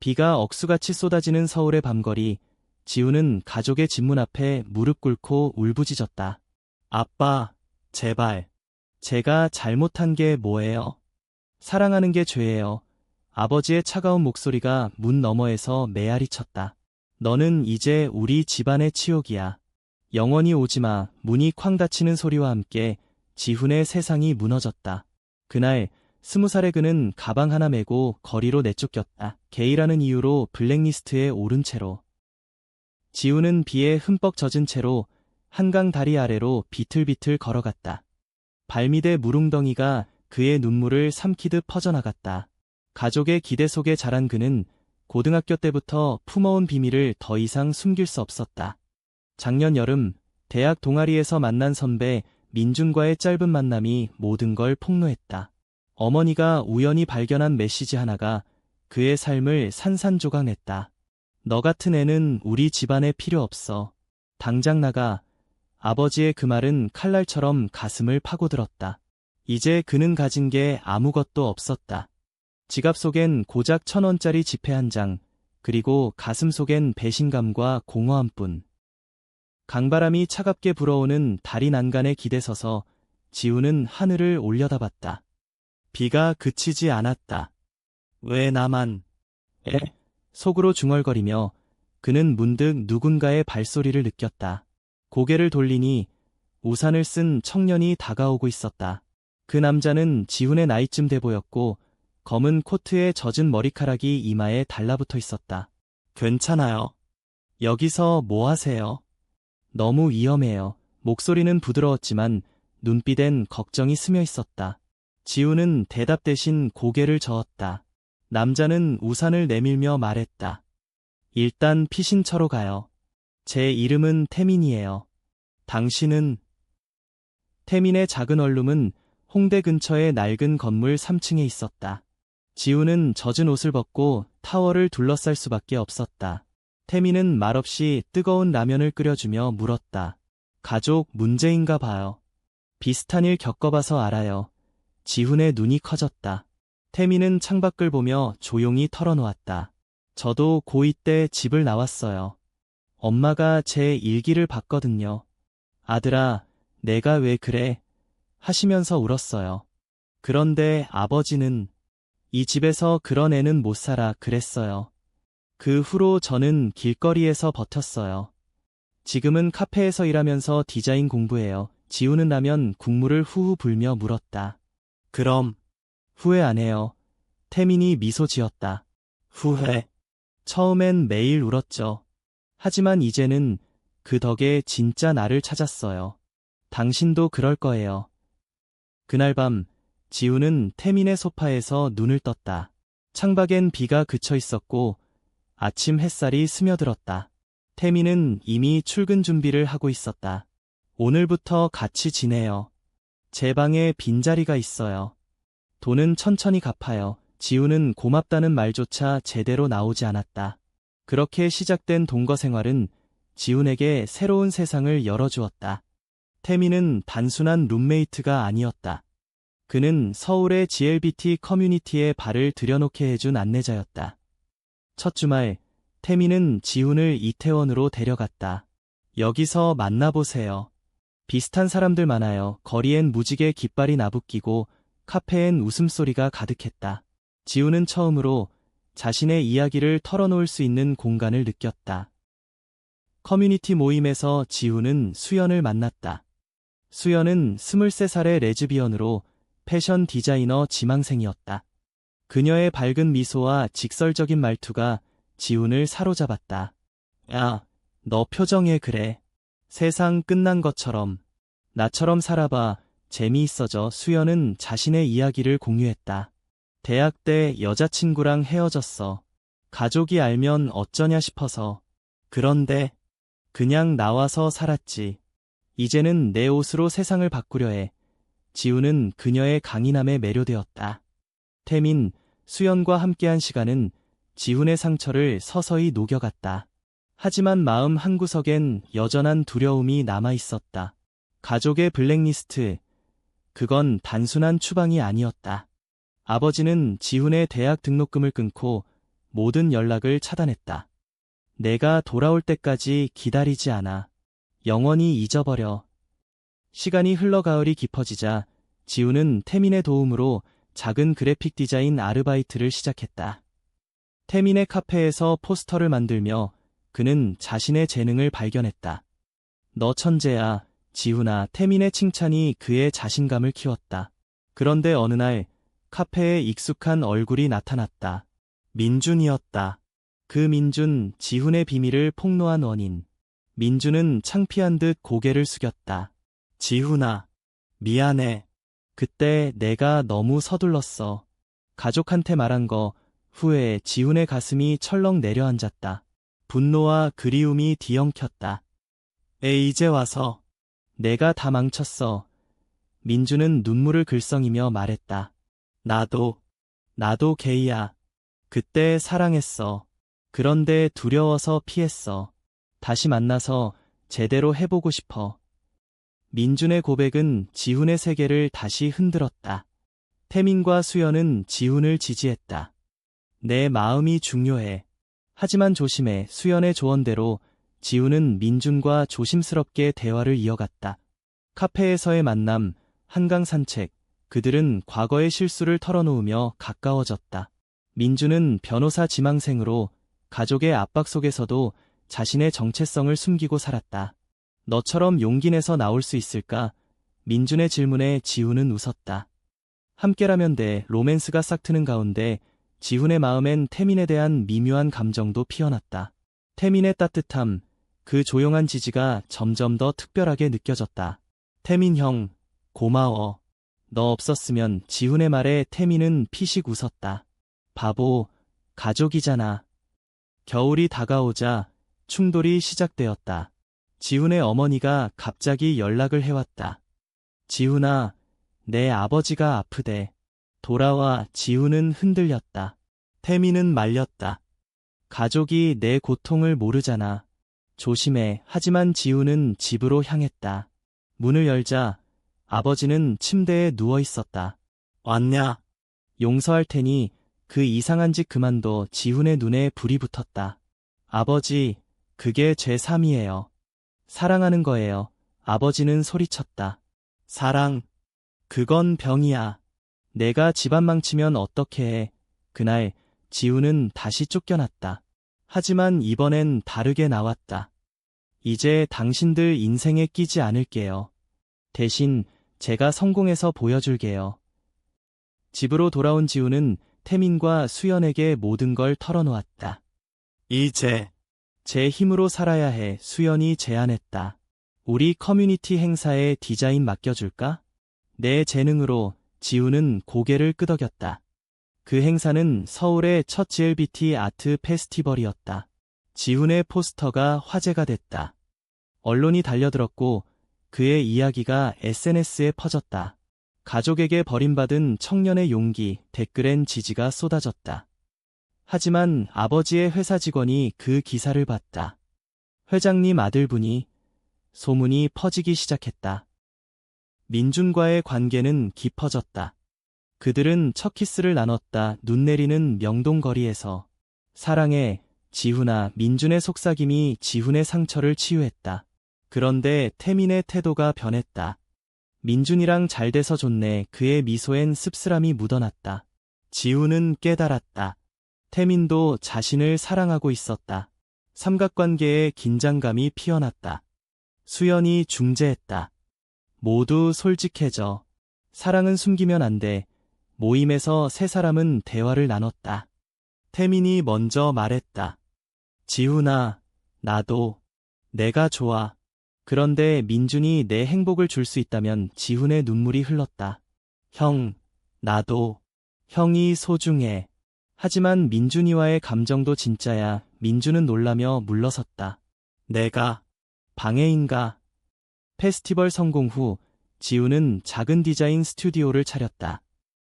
비가 억수같이 쏟아지는 서울의 밤거리, 지우는 가족의 집문 앞에 무릎 꿇고 울부짖었다. 아빠, 제발. 제가 잘못한 게 뭐예요? 사랑하는 게 죄예요. 아버지의 차가운 목소리가 문 너머에서 메아리 쳤다. 너는 이제 우리 집안의 치욕이야. 영원히 오지마. 문이 쾅 닫히는 소리와 함께 지훈의 세상이 무너졌다. 그날 20살의 그는 가방 하나 메고 거리로 내쫓겼다. 게이라는 이유로 블랙리스트에 오른 채로. 지훈은 비에 흠뻑 젖은 채로 한강 다리 아래로 비틀비틀 걸어갔다. 발밑의 물웅덩이가 그의 눈물을 삼키듯 퍼져나갔다. 가족의 기대 속에 자란 그는 고등학교 때부터 품어온 비밀을 더 이상 숨길 수 없었다. 작년 여름 대학 동아리에서 만난 선배 민준과의 짧은 만남이 모든 걸 폭로했다. 어머니가 우연히 발견한 메시지 하나가 그의 삶을 산산조각냈다. 너 같은 애는 우리 집안에 필요 없어. 당장 나가. 아버지의 그 말은 칼날처럼 가슴을 파고들었다. 이제 그는 가진 게 아무것도 없었다. 지갑 속엔 고작 1,000원짜리 지폐 한 장, 그리고 가슴 속엔 배신감과 공허함뿐. 강바람이 차갑게 불어오는 다리 난간에 기대서서 지우는 하늘을 올려다봤다. 비가 그치지 않았다. 왜 나만? 속으로 중얼거리며 그는 문득 누군가의 발소리를 느꼈다. 고개를 돌리니 우산을 쓴 청년이 다가오고 있었다. 그 남자는 지훈의 나이쯤 돼 보였고 검은 코트에 젖은 머리카락이 이마에 달라붙어 있었다. 괜찮아요. 여기서 뭐 하세요? 너무 위험해요. 목소리는 부드러웠지만 눈빛엔 걱정이 스며 있었다. 지훈은 대답 대신 고개를 저었다. 남자는 우산을 내밀며 말했다. 일단 피신처로 가요. 제 이름은 태민이에요. 당신은? 태민의 작은 원룸은 홍대 근처의 낡은 건물 3층에 있었다. 지훈은 젖은 옷을 벗고 타워를 둘러쌀 수밖에 없었다. 태민은 말없이 뜨거운 라면을 끓여주며 물었다. 가족 문제인가 봐요. 비슷한 일 겪어봐서 알아요. 지훈의 눈이 커졌다. 태민은 창밖을 보며 조용히 털어놓았다. 저도 고2 때 집을 나왔어요. 엄마가 제 일기를 봤거든요. 아들아, 내가 왜 그래? 하시면서 울었어요. 그런데 아버지는 이 집에서 그런 애는 못 살아 그랬어요. 그 후로 저는 길거리에서 버텼어요. 지금은 카페에서 일하면서 디자인 공부해요. 지우는 라면 국물을 후후 불며 물었다. 그럼 후회 안 해요. 태민이 미소 지었다. 후회. 처음엔 매일 울었죠. 하지만 이제는 그 덕에 진짜 나를 찾았어요. 당신도 그럴 거예요. 그날 밤 지우는 태민의 소파에서 눈을 떴다. 창밖엔 비가 그쳐 있었고 아침 햇살이 스며들었다. 태민은 이미 출근 준비를 하고 있었다. 오늘부터 같이 지내요. 제 방에 빈자리가 있어요. 돈은 천천히 갚아요. 지우는 고맙다는 말조차 제대로 나오지 않았다. 그렇게 시작된 동거 생활은 지훈에게 새로운 세상을 열어주었다. 태민은 단순한 룸메이트가 아니었다. 그는 서울의 GLBT 커뮤니티에 발을 들여놓게 해준 안내자였다. 첫 주말, 태민은 지훈을 이태원으로 데려갔다. 여기서 만나보세요. 비슷한 사람들 많아요. 거리엔 무지개 깃발이 나부끼고 카페엔 웃음소리가 가득했다. 지훈은 처음으로 자신의 이야기를 털어놓을 수 있는 공간을 느꼈다. 커뮤니티 모임에서 지훈은 수연을 만났다. 수연은 23살의 레즈비언으로 패션 디자이너 지망생이었다. 그녀의 밝은 미소와 직설적인 말투가 지훈을 사로잡았다. 야, 너 표정에 그래. 세상 끝난 것처럼. 나처럼 살아봐. 재미있어져. 수연은 자신의 이야기를 공유했다. 대학 때 여자친구랑 헤어졌어. 가족이 알면 어쩌냐 싶어서. 그런데 그냥 나와서 살았지. 이제는 내 옷으로 세상을 바꾸려 해. 지우는 그녀의 강인함에 매료되었다. 태민, 수연과 함께한 시간은 지훈의 상처를 서서히 녹여갔다. 하지만 마음 한구석엔 여전한 두려움이 남아있었다. 가족의 블랙리스트, 그건 단순한 추방이 아니었다. 아버지는 지훈의 대학 등록금을 끊고 모든 연락을 차단했다. 내가 돌아올 때까지 기다리지 않아. 영원히 잊어버려. 시간이 흘러 가을이 깊어지자 지우는 태민의 도움으로 작은 그래픽 디자인 아르바이트를 시작했다. 태민의 카페에서 포스터를 만들며 그는 자신의 재능을 발견했다. 너 천재야, 지훈아. 태민의 칭찬이 그의 자신감을 키웠다. 그런데 어느 날 카페에 익숙한 얼굴이 나타났다. 민준이었다. 그 민준, 지훈의 비밀을 폭로한 원인. 민준은 창피한 듯 고개를 숙였다. 지훈아, 미안해. 그때 내가 너무 서둘렀어. 가족한테 말한 거 후에 지훈의 가슴이 철렁 내려앉았다. 분노와 그리움이 뒤엉켰다. 이제 와서 내가 다 망쳤어. 민준은 눈물을 글썽이며 말했다. 나도 게이야. 그때 사랑했어. 그런데 두려워서 피했어. 다시 만나서 제대로 해보고 싶어. 민준의 고백은 지훈의 세계를 다시 흔들었다. 태민과 수연은 지훈을 지지했다. 내 마음이 중요해. 하지만 조심해. 수연의 조언대로 지훈은 민준과 조심스럽게 대화를 이어갔다. 카페에서의 만남, 한강 산책, 그들은 과거의 실수를 털어놓으며 가까워졌다. 민준은 변호사 지망생으로 가족의 압박 속에서도 자신의 정체성을 숨기고 살았다. 너처럼 용기 내서 나올 수 있을까? 민준의 질문에 지훈은 웃었다. 함께라면 돼. 로맨스가 싹트는 가운데 지훈의 마음엔 태민에 대한 미묘한 감정도 피어났다. 태민의 따뜻함, 그 조용한 지지가 점점 더 특별하게 느껴졌다. 태민 형, 고마워. 너 없었으면. 지훈의 말에 태민은 피식 웃었다. 바보, 가족이잖아. 겨울이 다가오자 충돌이 시작되었다. 지훈의 어머니가 갑자기 연락을 해왔다. 지훈아, 내 아버지가 아프대. 돌아와. 지훈은 흔들렸다. 태민은 말렸다. 가족이 내 고통을 모르잖아. 조심해. 하지만 지훈은 집으로 향했다. 문을 열자 아버지는 침대에 누워 있었다. 왔냐? 용서할 테니 그 이상한 짓 그만둬. 지훈의 눈에 불이 붙었다. 아버지, 그게 제 삶이에요. 사랑하는 거예요. 아버지는 소리쳤다. 사랑? 그건 병이야. 내가 집안 망치면 어떻게 해. 그날 지훈은 다시 쫓겨났다. 하지만 이번엔 다르게 나왔다. 이제 당신들 인생에 끼지 않을게요. 대신 제가 성공해서 보여줄게요. 집으로 돌아온 지훈은 태민과 수연에게 모든 걸 털어놓았다. 이제 제 힘으로 살아야 해. 수연이 제안했다. 우리 커뮤니티 행사에 디자인 맡겨줄까? 내 재능으로. 지훈은 고개를 끄덕였다. 그 행사는 서울의 첫 GLBT 아트 페스티벌이었다. 지훈의 포스터가 화제가 됐다. 언론이 달려들었고 그의 이야기가 SNS에 퍼졌다. 가족에게 버림받은 청년의 용기, 댓글엔 지지가 쏟아졌다. 하지만 아버지의 회사 직원이 그 기사를 봤다. 회장님 아들분이. 소문이 퍼지기 시작했다. 민준과의 관계는 깊어졌다. 그들은 첫 키스를 나눴다. 눈 내리는 명동거리에서. 사랑해, 지훈아. 민준의 속삭임이 지훈의 상처를 치유했다. 그런데 태민의 태도가 변했다. 민준이랑 잘 돼서 좋네. 그의 미소엔 씁쓸함이 묻어났다. 지훈은 깨달았다. 태민도 자신을 사랑하고 있었다. 삼각관계에 긴장감이 피어났다. 수연이 중재했다. 모두 솔직해져. 사랑은 숨기면 안 돼. 모임에서 세 사람은 대화를 나눴다. 태민이 먼저 말했다. 지훈아, 나도. 내가 좋아. 그런데 민준이 내 행복을 줄 수 있다면. 지훈의 눈물이 흘렀다. 형, 나도. 형이 소중해. 하지만 민준이와의 감정도 진짜야. 민준은 놀라며 물러섰다. 내가 방해인가? 페스티벌 성공 후 지훈은 작은 디자인 스튜디오를 차렸다.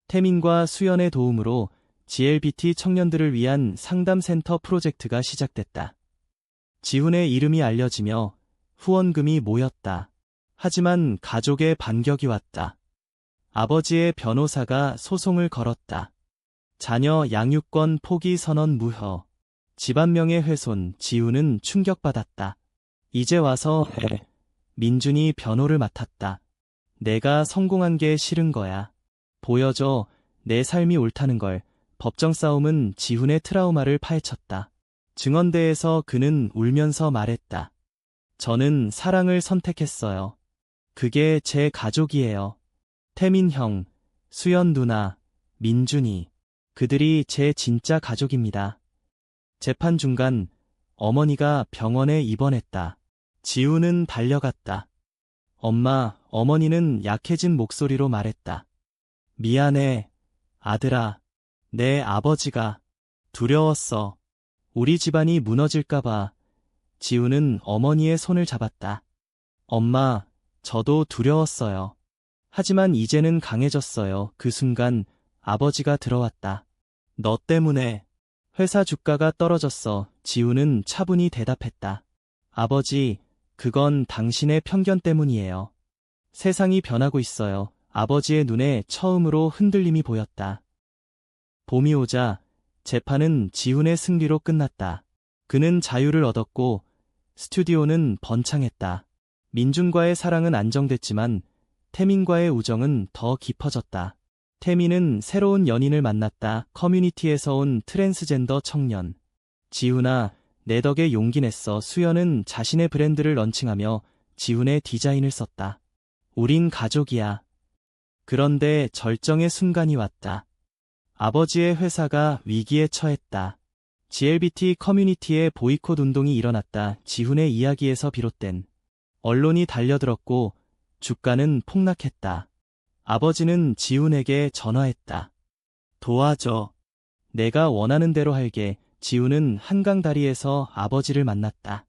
태민과 수연의 도움으로 GLBT 청년들을 위한 상담센터 프로젝트가 시작됐다. 지훈의 이름이 알려지며 후원금이 모였다. 하지만 가족의 반격이 왔다. 아버지의 변호사가 소송을 걸었다. 자녀 양육권 포기 선언 무효. 집안 명예 훼손. 지우는 충격받았다. 이제 와서 해. 민준이 변호를 맡았다. 내가 성공한 게 싫은 거야. 보여줘. 내 삶이 옳다는 걸. 법정 싸움은 지훈의 트라우마를 파헤쳤다. 증언대에서 그는 울면서 말했다. 저는 사랑을 선택했어요. 그게 제 가족이에요. 태민 형, 수연 누나, 민준이. 그들이 제 진짜 가족입니다. 재판 중간 어머니가 병원에 입원했다. 지우는 달려갔다. 엄마, 어머니는 약해진 목소리로 말했다. 미안해, 아들아. 내 아버지가 두려웠어. 우리 집안이 무너질까봐. 지우는 어머니의 손을 잡았다. 엄마, 저도 두려웠어요. 하지만 이제는 강해졌어요. 그 순간 아버지가 들어왔다. 너 때문에 회사 주가가 떨어졌어. 지우는 차분히 대답했다. 아버지, 그건 당신의 편견 때문이에요. 세상이 변하고 있어요. 아버지의 눈에 처음으로 흔들림이 보였다. 봄이 오자 재판은 지훈의 승리로 끝났다. 그는 자유를 얻었고 스튜디오는 번창했다. 민준과의 사랑은 안정됐지만 태민과의 우정은 더 깊어졌다. 태민은 새로운 연인을 만났다. 커뮤니티에서 온 트랜스젠더 청년. 지훈아, 내 덕에 용기 냈어. 수연은 자신의 브랜드를 런칭하며 지훈의 디자인을 썼다. 우린 가족이야. 그런데 절정의 순간이 왔다. 아버지의 회사가 위기에 처했다. GLBT 커뮤니티의 보이콧 운동이 일어났다. 지훈의 이야기에서 비롯된 언론이 달려들었고 주가는 폭락했다. 아버지는 지훈에게 전화했다. 도와줘. 내가 원하는 대로 할게. 지훈은 한강 다리에서 아버지를 만났다.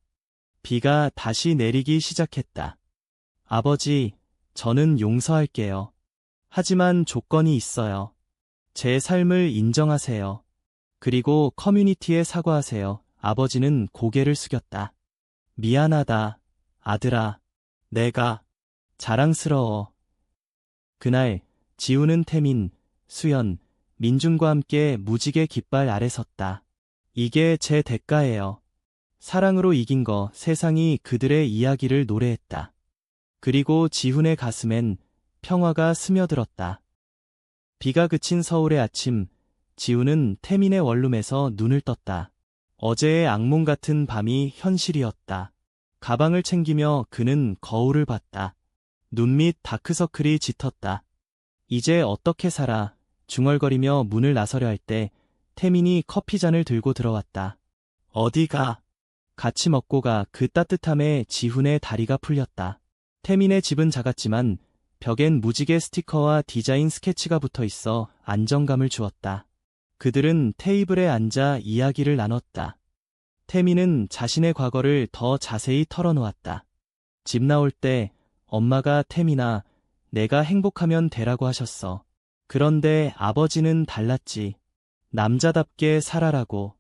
비가 다시 내리기 시작했다. 아버지, 저는 용서할게요. 하지만 조건이 있어요. 제 삶을 인정하세요. 그리고 커뮤니티에 사과하세요. 아버지는 고개를 숙였다. 미안하다, 아들아. 내가 자랑스러워. 그날 지훈은 태민, 수연, 민준과 함께 무지개 깃발 아래 섰다. 이게 제 대가예요. 사랑으로 이긴 거. 세상이 그들의 이야기를 노래했다. 그리고 지훈의 가슴엔 평화가 스며들었다. 비가 그친 서울의 아침, 지훈은 태민의 원룸에서 눈을 떴다. 어제의 악몽 같은 밤이 현실이었다. 가방을 챙기며 그는 거울을 봤다. 눈 밑 다크서클이 짙었다. 이제 어떻게 살아? 중얼거리며 문을 나서려 할 때 태민이 커피잔을 들고 들어왔다. 어디가? 같이 먹고 가. 그 따뜻함에 지훈의 다리가 풀렸다. 태민의 집은 작았지만 벽엔 무지개 스티커와 디자인 스케치가 붙어 있어 안정감을 주었다. 그들은 테이블에 앉아 이야기를 나눴다. 태민은 자신의 과거를 더 자세히 털어놓았다. 집 나올 때 엄마가 태민아, 내가 행복하면 되라고 하셨어. 그런데 아버지는 달랐지. 남자답게 살아라고.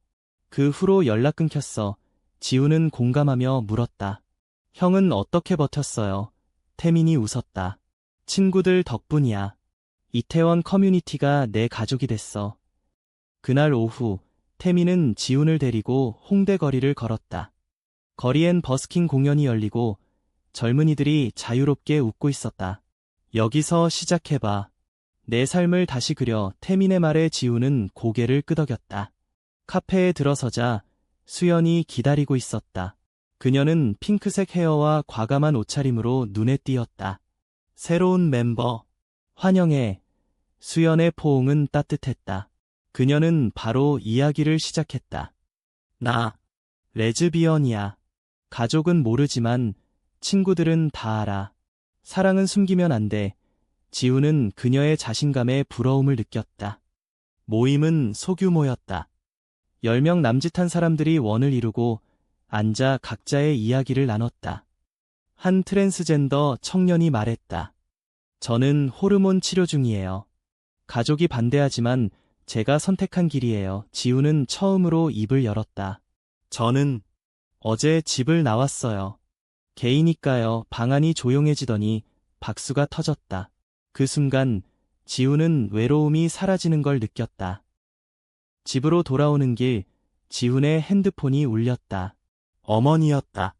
그 후로 연락 끊겼어. 지우는 공감하며 물었다. 형은 어떻게 버텼어요? 태민이 웃었다. 친구들 덕분이야. 이태원 커뮤니티가 내 가족이 됐어. 그날 오후 태민은 지훈을 데리고 홍대 거리를 걸었다. 거리엔 버스킹 공연이 열리고 젊은이들이 자유롭게 웃고 있었다. 여기서 시작해봐. 내 삶을 다시 그려. 태민의 말에 지훈은 고개를 끄덕였다. 카페에 들어서자 수연이 기다리고 있었다. 그녀는 핑크색 헤어와 과감한 옷차림으로 눈에 띄었다. 새로운 멤버, 환영해. 수연의 포옹은 따뜻했다. 그녀는 바로 이야기를 시작했다. 나, 레즈비언이야. 가족은 모르지만 친구들은 다 알아. 사랑은 숨기면 안 돼. 지훈은 그녀의 자신감에 부러움을 느꼈다. 모임은 소규모였다. 10명 남짓한 사람들이 원을 이루고 앉아 각자의 이야기를 나눴다. 한 트랜스젠더 청년이 말했다. 저는 호르몬 치료 중이에요. 가족이 반대하지만 제가 선택한 길이에요. 지훈은 처음으로 입을 열었다. 저는 어제 집을 나왔어요. 개이니까요. 방안이 조용해지더니 박수가 터졌다. 그 순간 지훈은 외로움이 사라지는 걸 느꼈다. 집으로 돌아오는 길, 지훈의 핸드폰이 울렸다. 어머니였다.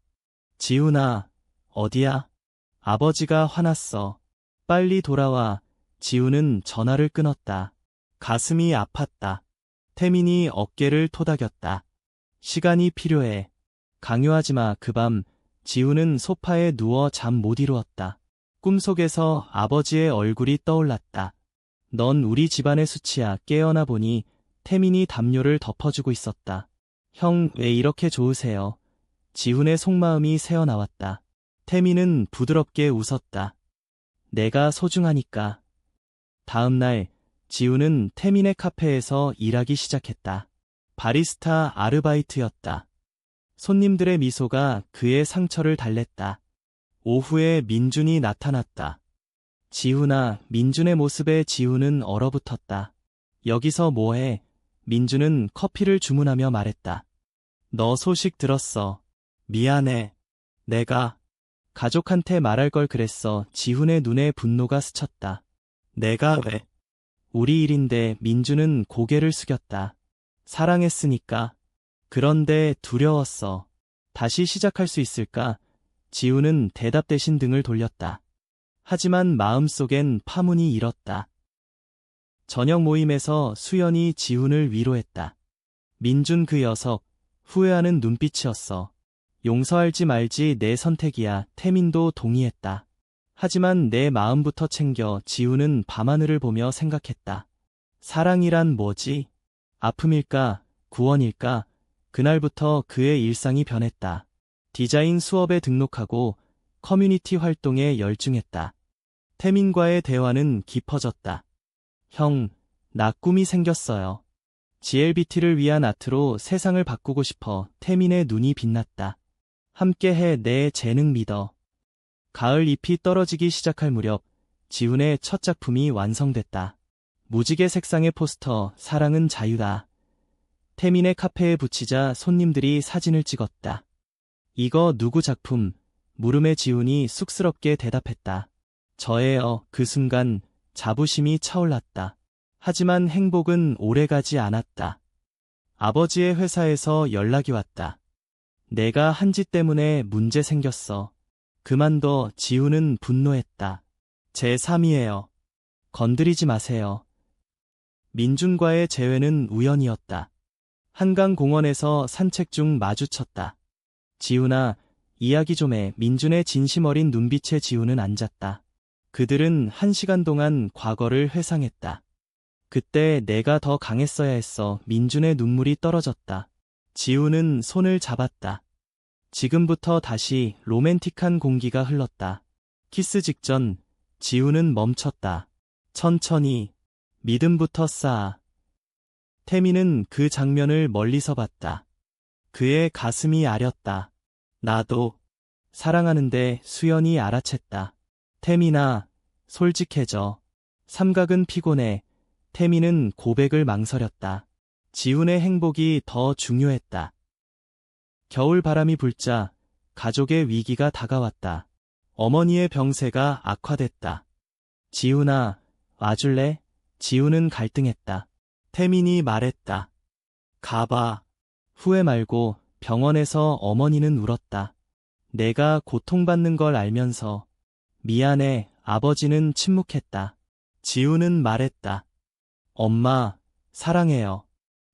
지훈아, 어디야? 아버지가 화났어. 빨리 돌아와. 지훈은 전화를 끊었다. 가슴이 아팠다. 태민이 어깨를 토닥였다. 시간이 필요해. 강요하지 마. 그 밤, 지훈은 소파에 누워 잠 못 이루었다. 꿈속에서 아버지의 얼굴이 떠올랐다. 넌 우리 집안의 수치야. 깨어나 보니 태민이 담요를 덮어주고 있었다. 형, 왜 이렇게 좋으세요? 지훈의 속마음이 새어나왔다. 태민은 부드럽게 웃었다. 내가 소중하니까. 다음 날, 지훈은 태민의 카페에서 일하기 시작했다. 바리스타 아르바이트였다. 손님들의 미소가 그의 상처를 달랬다. 오후에 민준이 나타났다. 지훈아, 민준의 모습에 지훈은 얼어붙었다. 여기서 뭐해? 민준은 커피를 주문하며 말했다. 너 소식 들었어. 미안해. 내가 가족한테 말할 걸 그랬어. 지훈의 눈에 분노가 스쳤다. 내가 왜? 우리 일인데. 민준은 고개를 숙였다. 사랑했으니까. 그런데 두려웠어. 다시 시작할 수 있을까? 지훈은 대답 대신 등을 돌렸다. 하지만 마음속엔 파문이 일었다. 저녁 모임에서 수연이 지훈을 위로했다. 민준 그 녀석, 후회하는 눈빛이었어. 용서할지 말지 내 선택이야. 태민도 동의했다. 하지만 내 마음부터 챙겨. 지훈은 밤하늘을 보며 생각했다. 사랑이란 뭐지? 아픔일까? 구원일까? 그날부터 그의 일상이 변했다. 디자인 수업에 등록하고 커뮤니티 활동에 열중했다. 태민과의 대화는 깊어졌다. 형, 나 꿈이 생겼어요. GLBT를 위한 아트로 세상을 바꾸고 싶어. 태민의 눈이 빛났다. 함께해. 내 재능 믿어. 가을 잎이 떨어지기 시작할 무렵 지훈의 첫 작품이 완성됐다. 무지개 색상의 포스터, 사랑은 자유다. 태민의 카페에 붙이자 손님들이 사진을 찍었다. 이거 누구 작품? 물음에 지훈이 쑥스럽게 대답했다. 저예요. 그 순간 자부심이 차올랐다. 하지만 행복은 오래가지 않았다. 아버지의 회사에서 연락이 왔다. 내가 한 짓 때문에 문제 생겼어. 그만둬. 지훈은 분노했다. 제 3이에요. 건드리지 마세요. 민준과의 재회는 우연이었다. 한강공원에서 산책 중 마주쳤다. 지훈아, 이야기 좀 해. 민준의 진심 어린 눈빛에 지훈은 앉았다. 그들은 1시간 동안 과거를 회상했다. 그때 내가 더 강했어야 했어. 민준의 눈물이 떨어졌다. 지훈은 손을 잡았다. 지금부터 다시. 로맨틱한 공기가 흘렀다. 키스 직전 지훈은 멈췄다. 천천히. 믿음부터 쌓아. 태민은 그 장면을 멀리서 봤다. 그의 가슴이 아렸다. 나도 사랑하는데. 수연이 알아챘다. 태민아, 솔직해져. 삼각은 피곤해. 태민은 고백을 망설였다. 지훈의 행복이 더 중요했다. 겨울 바람이 불자 가족의 위기가 다가왔다. 어머니의 병세가 악화됐다. 지훈아, 와줄래? 지훈은 갈등했다. 태민이 말했다. 가봐. 후회 말고. 병원에서 어머니는 울었다. 내가 고통받는 걸 알면서. 미안해. 아버지는 침묵했다. 지훈은 말했다. 엄마, 사랑해요.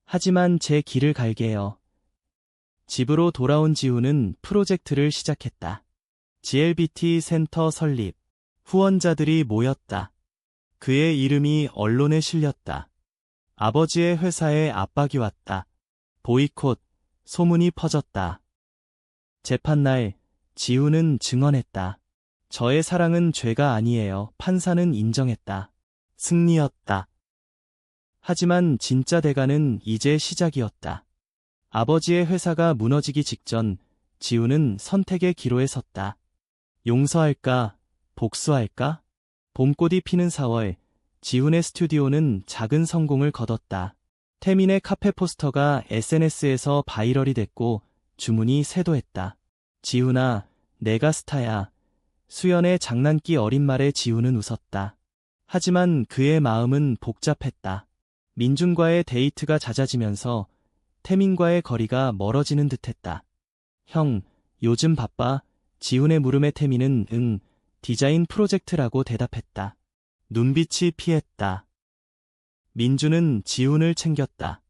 하지만 제 길을 갈게요. 집으로 돌아온 지훈은 프로젝트를 시작했다. GLBT 센터 설립. 후원자들이 모였다. 그의 이름이 언론에 실렸다. 아버지의 회사에 압박이 왔다. 보이콧, 소문이 퍼졌다. 재판날, 지훈은 증언했다. 저의 사랑은 죄가 아니에요. 판사는 인정했다. 승리였다. 하지만 진짜 대가는 이제 시작이었다. 아버지의 회사가 무너지기 직전 지훈은 선택의 기로에 섰다. 용서할까? 복수할까? 봄꽃이 피는 4월, 지훈의 스튜디오는 작은 성공을 거뒀다. 태민의 카페 포스터가 SNS에서 바이럴이 됐고 주문이 쇄도했다. 지훈아, 내가 스타야. 수연의 장난기 어린 말에 지훈은 웃었다. 하지만 그의 마음은 복잡했다. 민준과의 데이트가 잦아지면서 태민과의 거리가 멀어지는 듯했다. 형, 요즘 바빠? 지훈의 물음에 태민은 응, 디자인 프로젝트라고 대답했다. 눈빛이 피했다. 민준은 지훈을 챙겼다.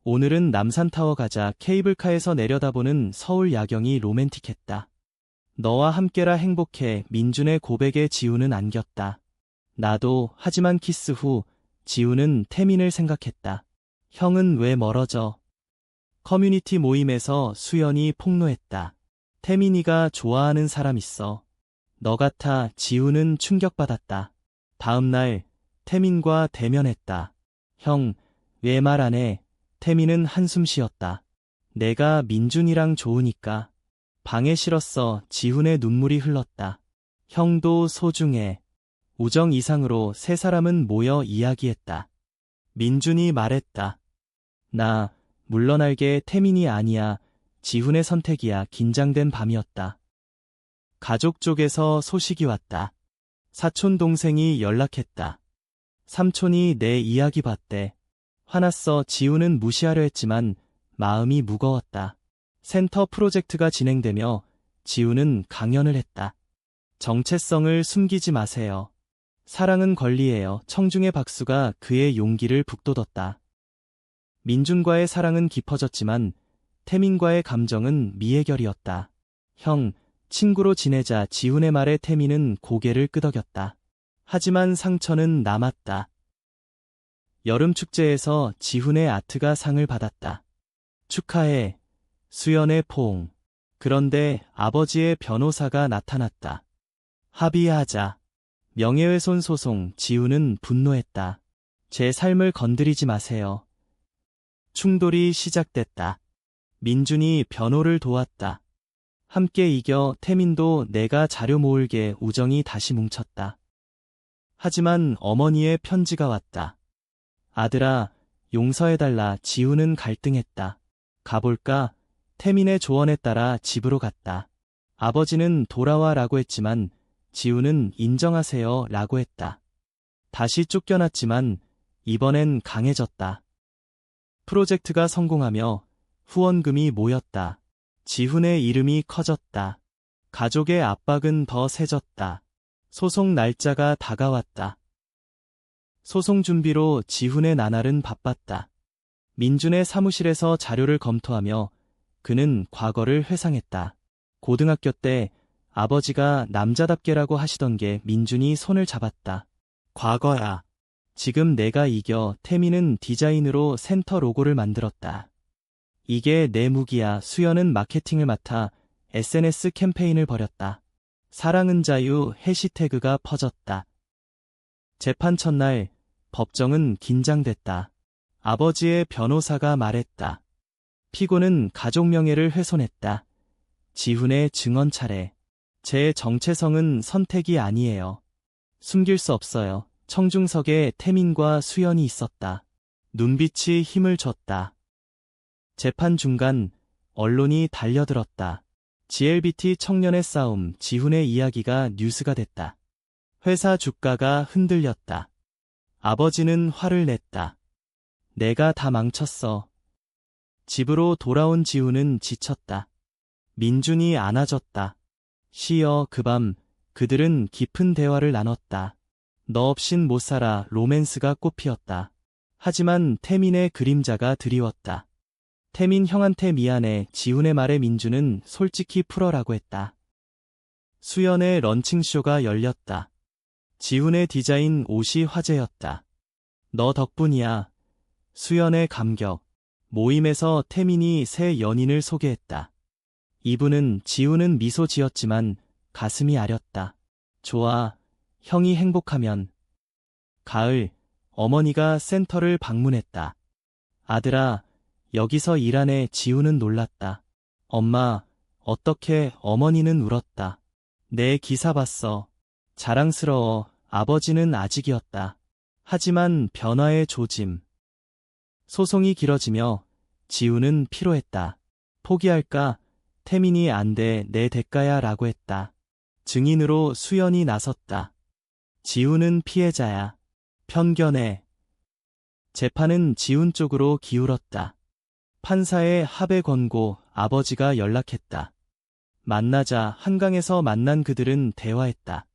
오늘은 남산타워 가자. 케이블카에서 내려다보는 서울 야경이 로맨틱했다. 너와 함께라 행복해. 민준의 고백에 지훈은 안겼다. 나도. 하지만 키스 후 지훈은 태민을 생각했다. 형은 왜 멀어져? 커뮤니티 모임에서 수연이 폭로했다. 태민이가 좋아하는 사람 있어. 너 같아. 지훈은 충격받았다. 다음 날 태민과 대면했다. 형, 왜 말 안 해? 태민은 한숨 쉬었다. 내가 민준이랑 좋으니까. 방에 실었어. 지훈의 눈물이 흘렀다. 형도 소중해. 우정 이상으로 세 사람은 모여 이야기했다. 민준이 말했다. 나 물러날게. 태민이 아니야. 지훈의 선택이야. 긴장된 밤이었다. 가족 쪽에서 소식이 왔다. 사촌 동생이 연락했다. 삼촌이 내 이야기 봤대. 화났어. 지훈은 무시하려 했지만 마음이 무거웠다. 센터 프로젝트가 진행되며 지훈은 강연을 했다. 정체성을 숨기지 마세요. 사랑은 권리예요. 청중의 박수가 그의 용기를 북돋웠다. 민준과의 사랑은 깊어졌지만 태민과의 감정은 미해결이었다. 형, 친구로 지내자. 지훈의 말에 태민은 고개를 끄덕였다. 하지만 상처는 남았다. 여름 축제에서 지훈의 아트가 상을 받았다. 축하해. 수연의 포옹. 그런데 아버지의 변호사가 나타났다. 합의하자. 명예훼손 소송. 지훈은 분노했다. 제 삶을 건드리지 마세요. 충돌이 시작됐다. 민준이 변호를 도왔다. 함께 이겨. 태민도 내가 자료 모을게. 우정이 다시 뭉쳤다. 하지만 어머니의 편지가 왔다. 아들아, 용서해달라. 지훈은 갈등했다. 가볼까? 태민의 조언에 따라 집으로 갔다. 아버지는 돌아와라고 했지만 지훈은 인정하세요 라고 했다. 다시 쫓겨났지만 이번엔 강해졌다. 프로젝트가 성공하며 후원금이 모였다. 지훈의 이름이 커졌다. 가족의 압박은 더 세졌다. 소송 날짜가 다가왔다. 소송 준비로 지훈의 나날은 바빴다. 민준의 사무실에서 자료를 검토하며 그는 과거를 회상했다. 고등학교 때 아버지가 남자답게라고 하시던 게. 민준이 손을 잡았다. 과거야. 지금 내가 이겨. 태민은 디자인으로 센터 로고를 만들었다. 이게 내 무기야. 수연은 마케팅을 맡아 SNS 캠페인을 벌였다. 사랑은 자유 해시태그가 퍼졌다. 재판 첫날 법정은 긴장됐다. 아버지의 변호사가 말했다. 피고는 가족 명예를 훼손했다. 지훈의 증언 차례. 제 정체성은 선택이 아니에요. 숨길 수 없어요. 청중석에 태민과 수연이 있었다. 눈빛이 힘을 줬다. 재판 중간 언론이 달려들었다. GLBT 청년의 싸움. 지훈의 이야기가 뉴스가 됐다. 회사 주가가 흔들렸다. 아버지는 화를 냈다. 내가 다 망쳤어. 집으로 돌아온 지훈은 지쳤다. 민준이 안아줬다. 쉬어. 그 밤 그들은 깊은 대화를 나눴다. 너 없인 못 살아. 로맨스가 꽃피었다. 하지만 태민의 그림자가 드리웠다. 태민 형한테 미안해. 지훈의 말에 민준은 솔직히 풀어라고 했다. 수연의 런칭쇼가 열렸다. 지훈의 디자인 옷이 화제였다. 너 덕분이야. 수연의 감격. 모임에서 태민이 새 연인을 소개했다. 이분은. 지훈은 미소 지었지만 가슴이 아렸다. 좋아. 형이 행복하면. 가을, 어머니가 센터를 방문했다. 아들아, 여기서 일하네. 지훈은 놀랐다. 엄마, 어떻게? 어머니는 울었다. 내 기사 봤어. 자랑스러워. 아버지는 아직이었다. 하지만 변화의 조짐. 소송이 길어지며 지훈은 피로했다. 포기할까? 태민이 안 돼. 내 대가야 라고 했다. 증인으로 수연이 나섰다. 지훈은 피해자야. 편견에 재판은 지훈 쪽으로 기울었다. 판사의 합의 권고, 아버지가 연락했다. 만나자 한강에서 만난 그들은 대화했다.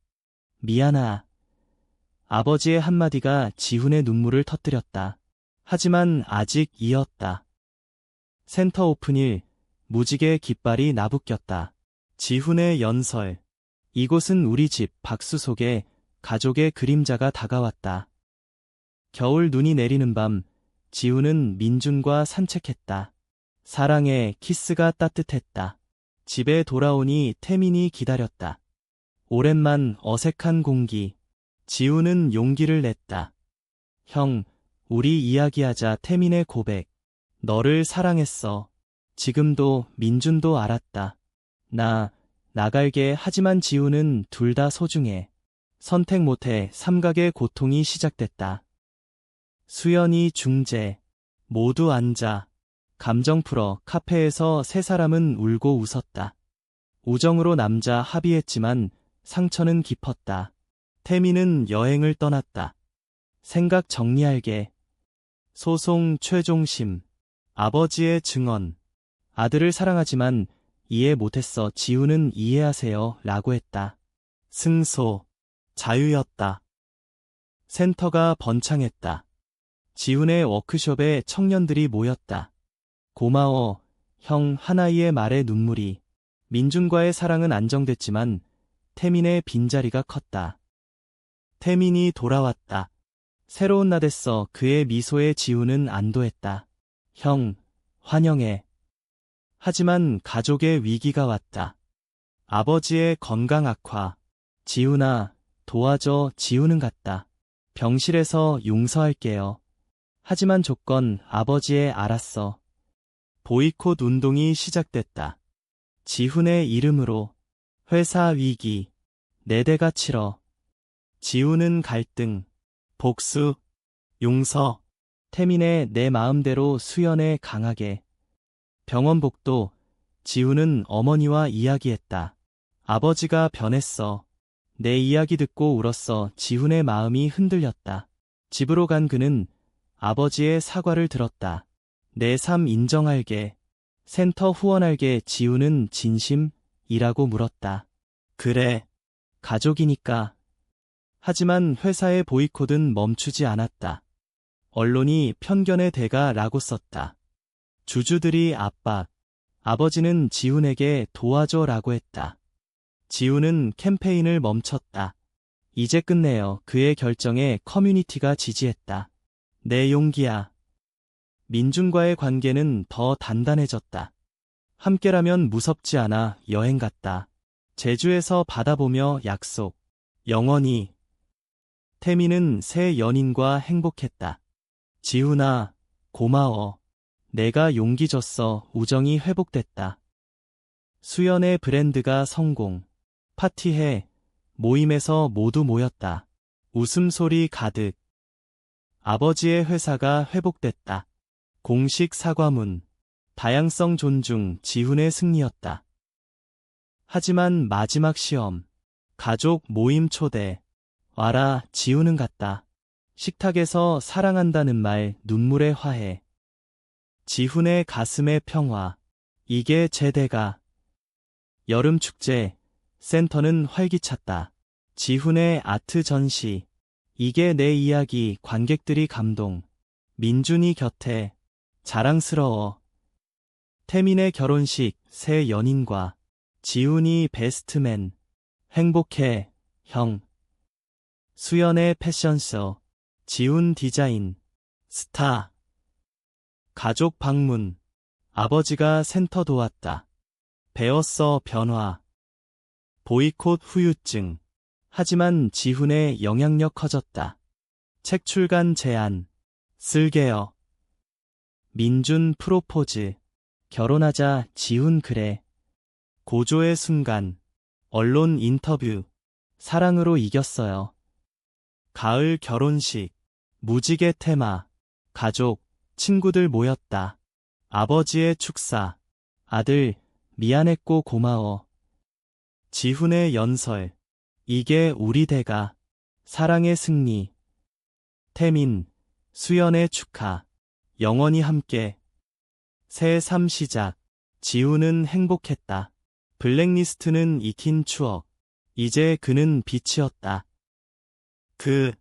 미안하. 아버지의 한마디가 지훈의 눈물을 터뜨렸다. 하지만 아직 이었다. 센터 오픈일, 무지개 깃발이 나부꼈다. 지훈의 연설. 이곳은 우리 집 박수 속에 가족의 그림자가 다가왔다. 겨울 눈이 내리는 밤, 지훈은 민준과 산책했다. 사랑의 키스가 따뜻했다. 집에 돌아오니 태민이 기다렸다. 오랜만 어색한 공기. 지훈은 용기를 냈다. 형, 우리 이야기하자. 태민의 고백. 너를 사랑했어. 지금도 민준도 알았다. 나 나갈게. 하지만 지훈은 둘 다 소중해. 선택 못해. 삼각의 고통이 시작됐다. 수연이 중재. 모두 앉아. 감정 풀어. 카페에서 세 사람은 울고 웃었다. 우정으로 남자 합의했지만 상처는 깊었다. 태민은 여행을 떠났다. 생각 정리할게. 소송 최종심. 아버지의 증언. 아들을 사랑하지만 이해 못했어. 지훈은 이해하세요. 라고 했다. 승소. 자유였다. 센터가 번창했다. 지훈의 워크숍에 청년들이 모였다. 고마워, 형. 하나이의 말에 눈물이. 민준과의 사랑은 안정됐지만 태민의 빈자리가 컸다. 태민이 돌아왔다. 새로운 나 됐어. 그의 미소에 지훈은 안도했다. 형, 환영해. 하지만 가족의 위기가 왔다. 아버지의 건강 악화. 지훈아, 도와줘. 지훈은 갔다. 병실에서 용서할게요. 하지만 조건. 아버지의 알았어. 보이콧 운동이 시작됐다. 지훈의 이름으로. 회사 위기. 내 대가 치러. 지훈은 갈등. 복수. 용서. 태민의 내 마음대로. 수연의 강하게. 병원 복도. 지훈은 어머니와 이야기했다. 아버지가 변했어. 내 이야기 듣고 울었어. 지훈의 마음이 흔들렸다. 집으로 간 그는 아버지의 사과를 들었다. 내 삶 인정할게. 센터 후원할게. 지훈은 진심이라고 물었다. 그래. 가족이니까. 하지만 회사의 보이콧은 멈추지 않았다. 언론이 편견의 대가라고 썼다. 주주들이 압박. 아버지는 지훈에게 도와줘라고 했다. 지훈은 캠페인을 멈췄다. 이제 끝내요. 그의 결정에 커뮤니티가 지지했다. 내 용기야. 민준과의 관계는 더 단단해졌다. 함께라면 무섭지 않아. 여행 갔다. 제주에서 바다 보며 약속. 영원히. 태민은 새 연인과 행복했다. 지훈아, 고마워. 내가 용기 줬어. 우정이 회복됐다. 수연의 브랜드가 성공. 파티해. 모임에서 모두 모였다. 웃음소리 가득. 아버지의 회사가 회복됐다. 공식 사과문. 다양성 존중. 지훈의 승리였다. 하지만 마지막 시험. 가족 모임 초대. 와라. 지훈은 갔다. 식탁에서 사랑한다는 말. 눈물의 화해. 지훈의 가슴의 평화. 이게 제대가. 여름 축제. 센터는 활기찼다. 지훈의 아트 전시. 이게 내 이야기. 관객들이 감동. 민준이 곁에. 자랑스러워. 태민의 결혼식. 새 연인과. 지훈이 베스트맨. 행복해, 형. 수연의 패션쇼. 지훈 디자인. 스타. 가족 방문. 아버지가 센터 도왔다. 배웠어. 변화. 보이콧 후유증. 하지만 지훈의 영향력 커졌다. 책 출간 제안. 쓸게요. 민준 프로포즈. 결혼하자. 지훈 그래. 고조의 순간. 언론 인터뷰. 사랑으로 이겼어요. 가을 결혼식. 무지개 테마. 가족, 친구들 모였다. 아버지의 축사. 아들, 미안했고 고마워. 지훈의 연설. 이게 우리 대가. 사랑의 승리. 태민, 수연의 축하. 영원히 함께. 새 삶 시작. 지우는 행복했다. 블랙리스트는 익힌 추억. 이제 그는 빛이었다. 그